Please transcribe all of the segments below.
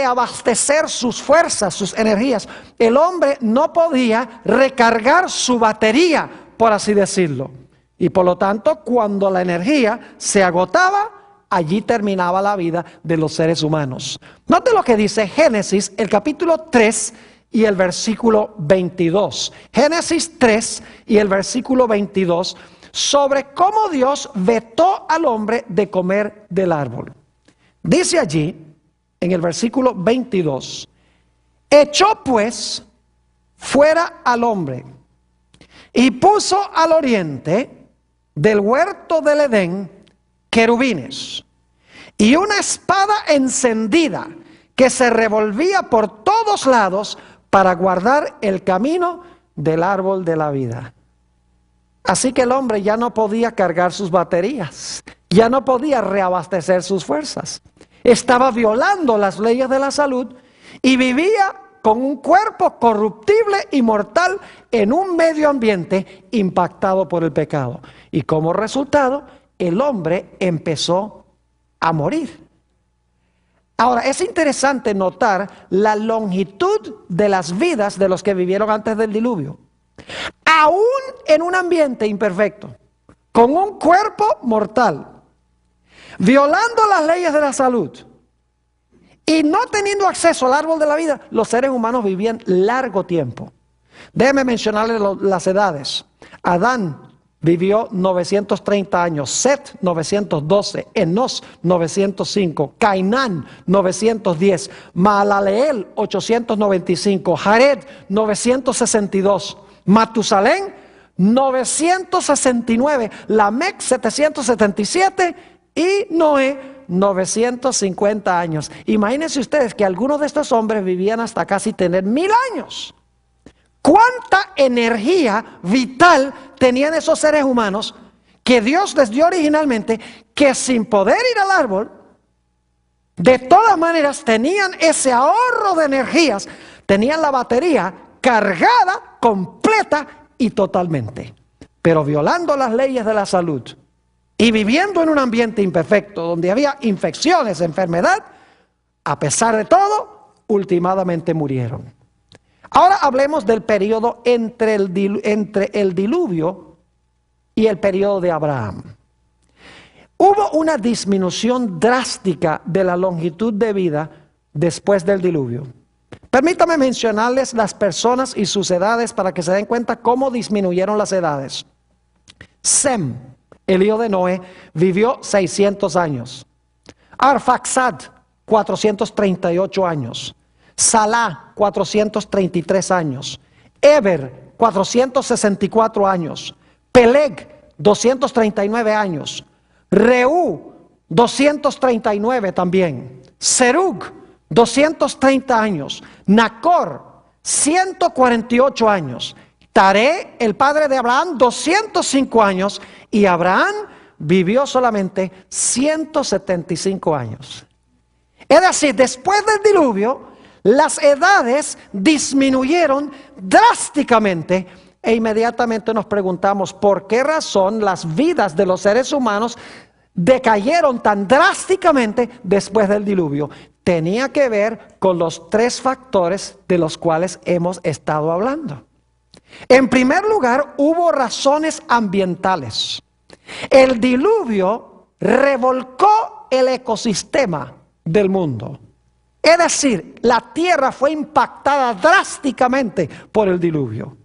reabastecer sus fuerzas, sus energías. El hombre no podía recargar su batería, por así decirlo. Y por lo tanto, cuando la energía se agotaba, allí terminaba la vida de los seres humanos. Note lo que dice Génesis, el capítulo 3 y el versículo 22. Génesis 3 y el versículo 22, sobre cómo Dios vetó al hombre de comer del árbol. Dice allí, en el versículo 22, echó pues fuera al hombre y puso al oriente del huerto del Edén querubines y una espada encendida que se revolvía por todos lados para guardar el camino del árbol de la vida. Así que el hombre ya no podía cargar sus baterías, ya no podía reabastecer sus fuerzas. Estaba violando las leyes de la salud y vivía con un cuerpo corruptible y mortal en un medio ambiente impactado por el pecado. Y como resultado, el hombre empezó a morir. Ahora, es interesante notar la longitud de las vidas de los que vivieron antes del diluvio. Aún en un ambiente imperfecto, con un cuerpo mortal, violando las leyes de la salud y no teniendo acceso al árbol de la vida, los seres humanos vivían largo tiempo. Déjeme mencionarles las edades. Adán vivió 930 años, Set 912, Enos 905, Cainán 910, Mahalaleel 895, Jared 962, Matusalén 969, Lamec 777 y Noé 950 años. Imagínense ustedes que algunos de estos hombres vivían hasta casi tener 1000 años. ¿Cuánta energía vital tenían esos seres humanos que Dios les dio originalmente, que sin poder ir al árbol, de todas maneras tenían ese ahorro de energías, tenían la batería cargada, completa y totalmente, pero violando las leyes de la salud y viviendo en un ambiente imperfecto, donde había infecciones, enfermedad, a pesar de todo, últimamente murieron. Ahora hablemos del periodo entre el diluvio y el periodo de Abraham. Hubo una disminución drástica de la longitud de vida después del diluvio. Permítame mencionarles las personas y sus edades para que se den cuenta cómo disminuyeron las edades. Sem, el hijo de Noé, vivió 600 años. Arfaxad, 438 años. Salá, 433 años. Eber, 464 años. Peleg, 239 años. Reú, 239 también. Serug, 230 años. Nacor, 148 años. Taré, el padre de Abraham, 205 años. Y Abraham vivió solamente 175 años. Es decir, después del diluvio, las edades disminuyeron drásticamente e inmediatamente nos preguntamos por qué razón las vidas de los seres humanos decayeron tan drásticamente después del diluvio. Tenía que ver con los tres factores de los cuales hemos estado hablando. En primer lugar, hubo razones ambientales. El diluvio revolcó el ecosistema del mundo. Es decir, la tierra fue impactada drásticamente por el diluvio.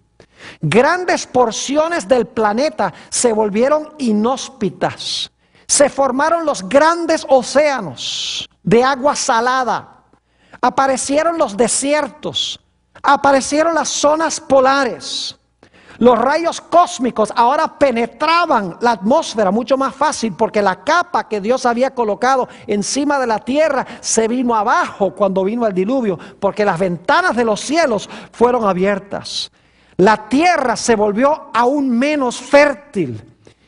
Grandes porciones del planeta se volvieron inhóspitas. Se formaron los grandes océanos de agua salada. Aparecieron los desiertos. Aparecieron las zonas polares. Los rayos cósmicos ahora penetraban la atmósfera mucho más fácil porque la capa que Dios había colocado encima de la tierra se vino abajo cuando vino el diluvio, porque las ventanas de los cielos fueron abiertas. La tierra se volvió aún menos fértil.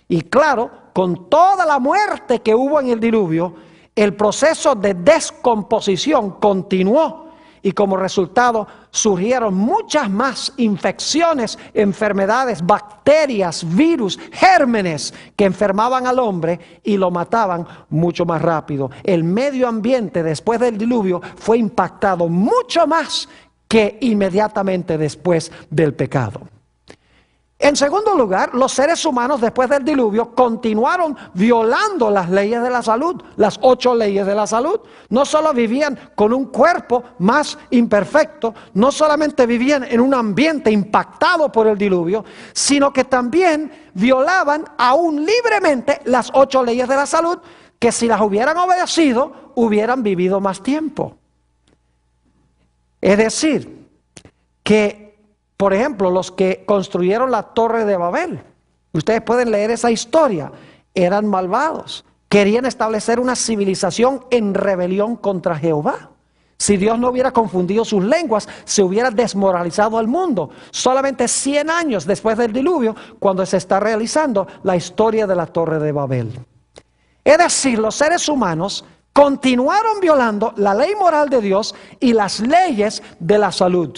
Y claro, con toda la muerte que hubo en el diluvio, el proceso de descomposición continuó y como resultado surgieron muchas más infecciones, enfermedades, bacterias, virus, gérmenes que enfermaban al hombre y lo mataban mucho más rápido. El medio ambiente después del diluvio fue impactado mucho más que inmediatamente después del pecado. En segundo lugar, los seres humanos después del diluvio continuaron violando las leyes de la salud, las 8 leyes de la salud. No solo vivían con un cuerpo más imperfecto, no solamente vivían en un ambiente impactado por el diluvio, sino que también violaban aún libremente las 8 leyes de la salud, que si las hubieran obedecido, hubieran vivido más tiempo. Es decir, que por ejemplo, los que construyeron la Torre de Babel, ustedes pueden leer esa historia, eran malvados, querían establecer una civilización en rebelión contra Jehová. Si Dios no hubiera confundido sus lenguas, se hubiera desmoralizado al mundo. Solamente 100 años después del diluvio, cuando se está realizando la historia de la Torre de Babel. Es decir, los seres humanos continuaron violando la ley moral de Dios y las leyes de la salud.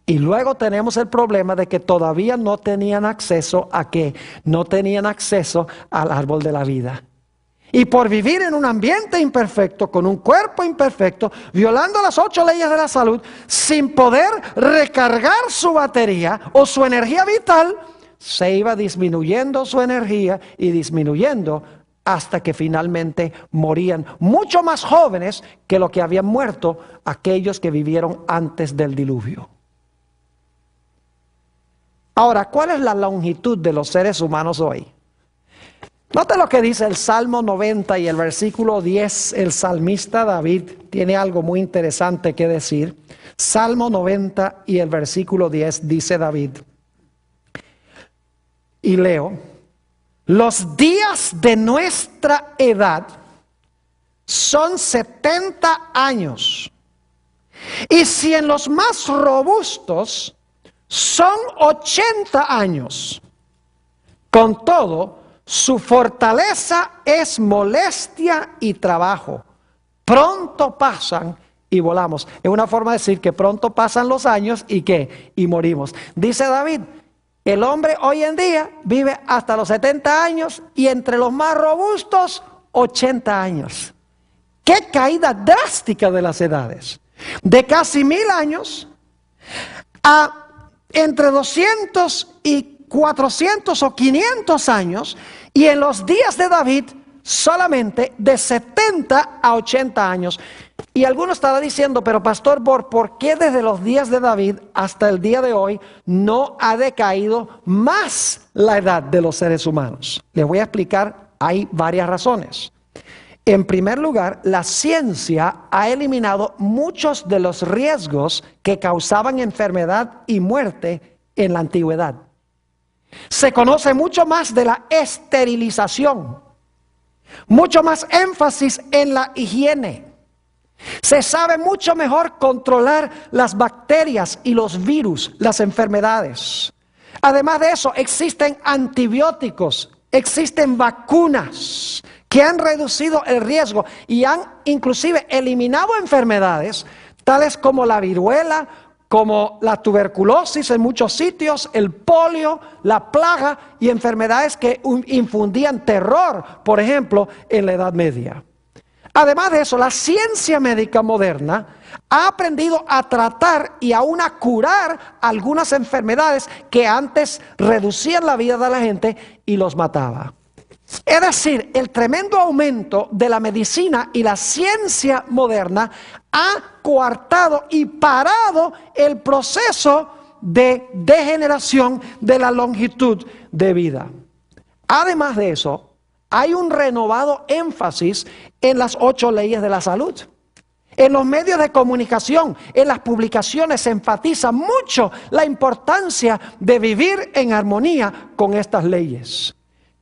Y luego tenemos el problema de que todavía no tenían acceso a ¿qué? No tenían acceso al árbol de la vida. Y por vivir en un ambiente imperfecto, con un cuerpo imperfecto, violando las 8 leyes de la salud, sin poder recargar su batería o su energía vital, se iba disminuyendo su energía y disminuyendo hasta que finalmente morían mucho más jóvenes que lo que habían muerto aquellos que vivieron antes del diluvio. Ahora, ¿cuál es la longitud de los seres humanos hoy? Note lo que dice el Salmo 90 y el versículo 10. El salmista David tiene algo muy interesante que decir. Salmo 90 y el versículo 10 dice David. Y leo. Los días de nuestra edad son 70 años. Y si en los más robustos son 80 años. Con todo, su fortaleza es molestia y trabajo. Pronto pasan y volamos. Es una forma de decir que pronto pasan los años y ¿qué? Y morimos. Dice David, el hombre hoy en día vive hasta los 70 años y entre los más robustos, 80 años. ¡Qué caída drástica de las edades! De casi 1000 años a entre 200 y 400 o 500 años, y en los días de David solamente de 70 a 80 años. Y alguno estará diciendo, pero pastor, ¿por qué desde los días de David hasta el día de hoy no ha decaído más la edad de los seres humanos? Les voy a explicar, hay varias razones. En primer lugar, la ciencia ha eliminado muchos de los riesgos que causaban enfermedad y muerte en la antigüedad. Se conoce mucho más de la esterilización, mucho más énfasis en la higiene. Se sabe mucho mejor controlar las bacterias y los virus, las enfermedades. Además de eso, existen antibióticos, existen vacunas que han reducido el riesgo y han inclusive eliminado enfermedades tales como la viruela, como la tuberculosis en muchos sitios, el polio, la plaga y enfermedades que infundían terror, por ejemplo, en la Edad Media. Además de eso, la ciencia médica moderna ha aprendido a tratar y aún a curar algunas enfermedades que antes reducían la vida de la gente y los mataba. Es decir, el tremendo aumento de la medicina y la ciencia moderna ha coartado y parado el proceso de degeneración de la longitud de vida. Además de eso, hay un renovado énfasis en las 8 leyes de la salud. En los medios de comunicación, en las publicaciones, se enfatiza mucho la importancia de vivir en armonía con estas leyes.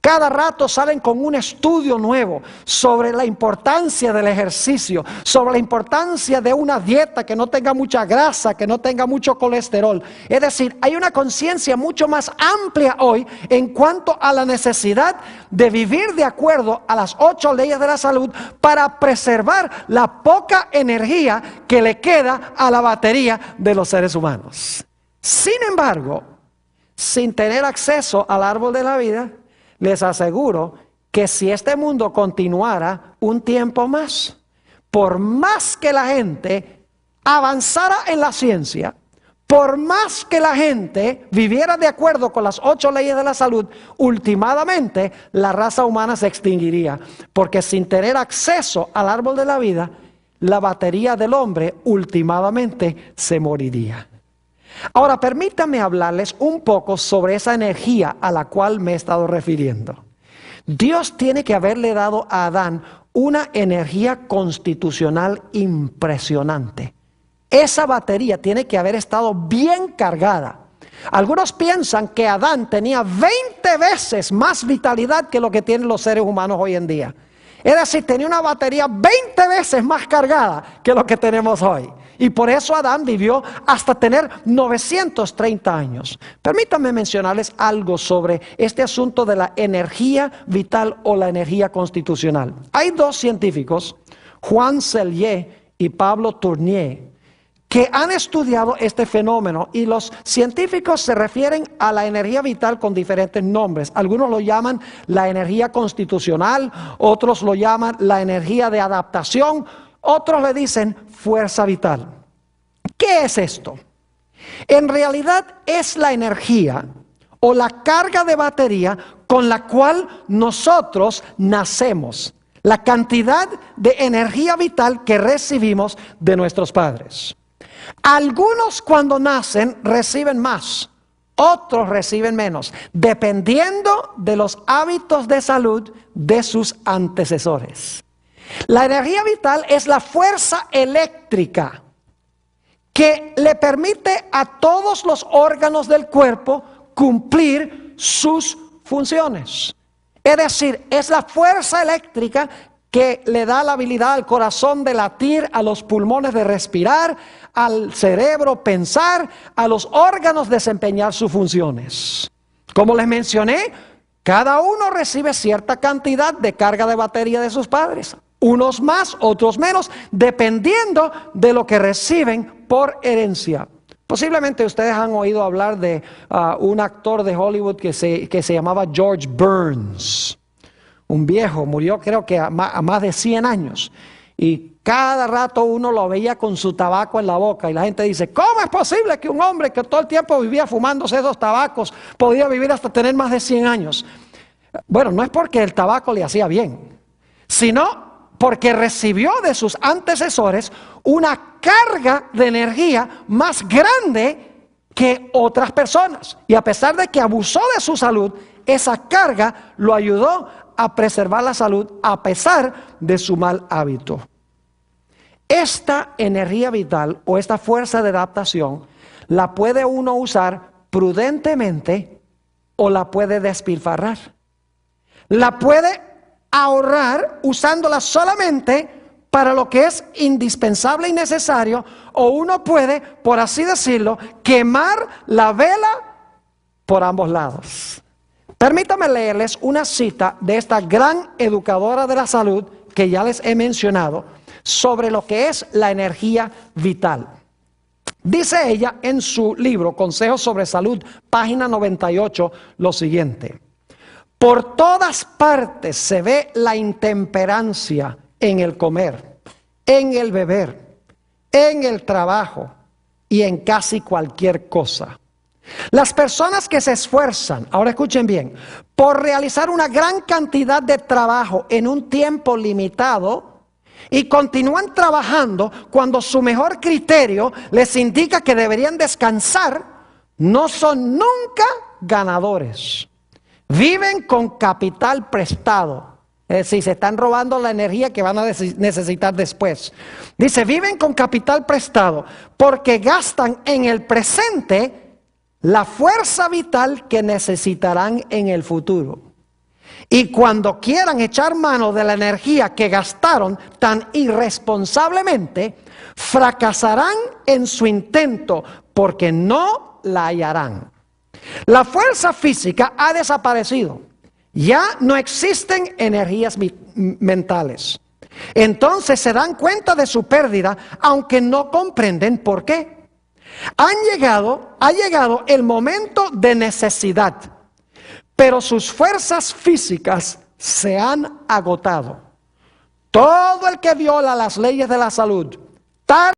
Cada rato salen con un estudio nuevo sobre la importancia del ejercicio, sobre la importancia de una dieta que no tenga mucha grasa, que no tenga mucho colesterol. Es decir, hay una conciencia mucho más amplia hoy en cuanto a la necesidad de vivir de acuerdo a las 8 leyes de la salud para preservar la poca energía que le queda a la batería de los seres humanos. Sin embargo, sin tener acceso al árbol de la vida, les aseguro que si este mundo continuara un tiempo más, por más que la gente avanzara en la ciencia, por más que la gente viviera de acuerdo con las 8 leyes de la salud, últimamente la raza humana se extinguiría, porque sin tener acceso al árbol de la vida, la batería del hombre últimamente se moriría. Ahora, permítanme hablarles un poco sobre esa energía a la cual me he estado refiriendo. Dios tiene que haberle dado a Adán una energía constitucional impresionante. Esa batería tiene que haber estado bien cargada. Algunos piensan que Adán tenía 20 veces más vitalidad que lo que tienen los seres humanos hoy en día. Es decir, tenía una batería 20 veces más cargada que lo que tenemos hoy. Y por eso Adán vivió hasta tener 930 años. Permítanme mencionarles algo sobre este asunto de la energía vital o la energía constitucional. Hay dos científicos, Juan Cellier y Pablo Tournier, que han estudiado este fenómeno, y los científicos se refieren a la energía vital con diferentes nombres. Algunos lo llaman la energía constitucional, otros lo llaman la energía de adaptación, otros le dicen fuerza vital. ¿Qué es esto? En realidad es la energía o la carga de batería con la cual nosotros nacemos, la cantidad de energía vital que recibimos de nuestros padres. Algunos cuando nacen reciben más, otros reciben menos, dependiendo de los hábitos de salud de sus antecesores. La energía vital es la fuerza eléctrica que le permite a todos los órganos del cuerpo cumplir sus funciones. Es decir, es la fuerza eléctrica que le da la habilidad al corazón de latir, a los pulmones de respirar, al cerebro pensar, a los órganos desempeñar sus funciones. Como les mencioné, cada uno recibe cierta cantidad de carga de batería de sus padres. Unos más, otros menos, dependiendo de lo que reciben por herencia. Posiblemente ustedes han oído hablar de un actor de Hollywood que se llamaba George Burns. Un viejo, murió creo que a más de 100 años. Y cada rato uno lo veía con su tabaco en la boca. Y la gente dice, ¿cómo es posible que un hombre que todo el tiempo vivía fumándose esos tabacos podía vivir hasta tener más de 100 años? Bueno, no es porque el tabaco le hacía bien, sino porque recibió de sus antecesores una carga de energía más grande que otras personas. Y a pesar de que abusó de su salud, esa carga lo ayudó a preservar la salud a pesar de su mal hábito. Esta energía vital o esta fuerza de adaptación la puede uno usar prudentemente o la puede despilfarrar. La puede ahorrar usándola solamente para lo que es indispensable y necesario, o uno puede, por así decirlo, quemar la vela por ambos lados. Permítanme leerles una cita de esta gran educadora de la salud que ya les he mencionado sobre lo que es la energía vital. Dice ella en su libro Consejos sobre Salud, página 98, lo siguiente: por todas partes se ve la intemperancia en el comer, en el beber, en el trabajo y en casi cualquier cosa. Las personas que se esfuerzan, ahora escuchen bien, por realizar una gran cantidad de trabajo en un tiempo limitado y continúan trabajando cuando su mejor criterio les indica que deberían descansar, no son nunca ganadores. Viven con capital prestado. Es decir, se están robando la energía que van a necesitar después. Dice, viven con capital prestado porque gastan en el presente la fuerza vital que necesitarán en el futuro. Y cuando quieran echar mano de la energía que gastaron tan irresponsablemente, fracasarán en su intento porque no la hallarán. La fuerza física ha desaparecido. Ya no existen energías mentales. Entonces se dan cuenta de su pérdida, aunque no comprenden por qué. Ha llegado el momento de necesidad, pero sus fuerzas físicas se han agotado. Todo el que viola las leyes de la salud,